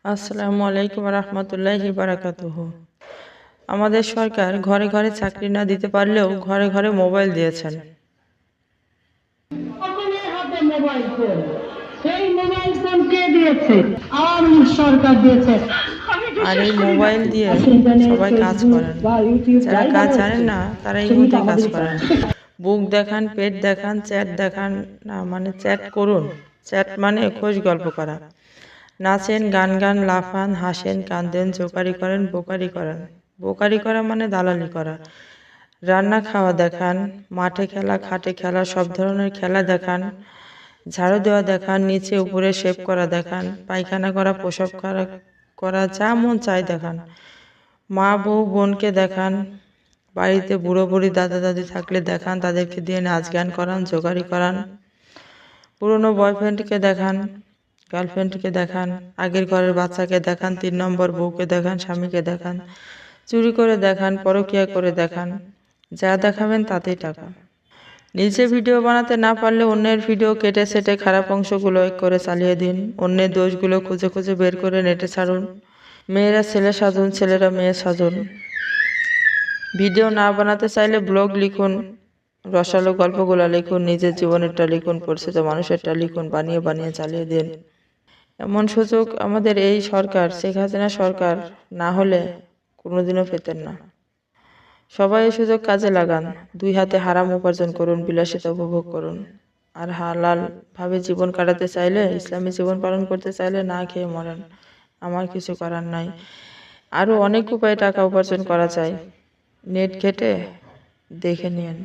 আসসালামু আলাইকুম রহমতুল্লাহি বারাকাতুহু। আমাদের সরকার ঘরে ঘরে চাকরি না দিতে পারলেও ঘরে ঘরে মোবাইল দিয়েছেন। সকলের হাতে মোবাইল ফোন। এই মোবাইল ফোন কে দিয়েছে? আওয়ামী সরকার দিয়েছে। আর এই মোবাইল দিয়ে সবাই কাজ করেন। যারা কাজ জানেন না তারা এই মুহূর্তে কাজ করেন। বুক দেখান, পেট দেখান, চ্যাট দেখান, না মানে চ্যাট করুন। চ্যাট মানে খোঁজ গল্প করা। নাচেন, গান গান, লাফান, হাসেন, কাঁদেন, জোকারি করেন, বোকারি করেন। বোকারি করা মানে দালালি করা। রান্না খাওয়া দেখান, মাঠে খেলা, খাটে খেলা, সব ধরনের খেলা দেখান। ঝাড়ু দেওয়া দেখান, নিচে উপরে শেভ করা দেখান, পায়খানা করা, প্রসব করা যা মন চায় দেখান। মা বউ বোনকে দেখান, বাড়িতে বুড়ো বুড়ি দাদা দাদি থাকলে দেখান, তাদেরকে দিয়ে নাচ গান করান, জোগাড়ি করান। পুরনো বয়ফ্রেন্ডকে দেখান, গার্লফ্রেন্ডকে দেখান, আগের ঘরের বাচ্চাকে দেখান, 3 নম্বর বউকে দেখান, স্বামীকে দেখান, চুরি করে দেখান, পরকীয়া করে দেখান। যা দেখাবেন তাতেই টাকা। নিজে ভিডিও বানাতে না পারলে অন্যের ভিডিও কেটে সেটে খারাপ অংশগুলো করে চালিয়ে দিন। অন্যের দোষগুলো খুঁজে খুঁজে বের করে নেটে ছাড়ুন। মেয়েরা ছেলে সাজুন, ছেলেরা মেয়ে সাজুন। ভিডিও না বানাতে চাইলে ব্লগ লিখুন, রসালো গল্পগুলো লিখুন, নিজের জীবনেরটা লিখুন, পরিচিত মানুষেরটা লিখুন, বানিয়ে বানিয়ে চালিয়ে দিন। এমন সুযোগ আমাদের এই সরকার, শেখ হাসিনা সরকার না হলে কোনোদিনও পেতেন না। সবাই এই সুযোগ কাজে লাগান। 2 হাতে হারাম উপার্জন করুন, বিলাসিতা উপভোগ করুন। আর হালাল ভাবে জীবন কাটাতে চাইলে, ইসলামী জীবন পালন করতে চাইলে না খেয়ে মরেন। আমার কিছু করার নাই। আরো অনেক উপায়ে টাকা উপার্জন করা যায়। নেট ঘেটে দেখে নিন।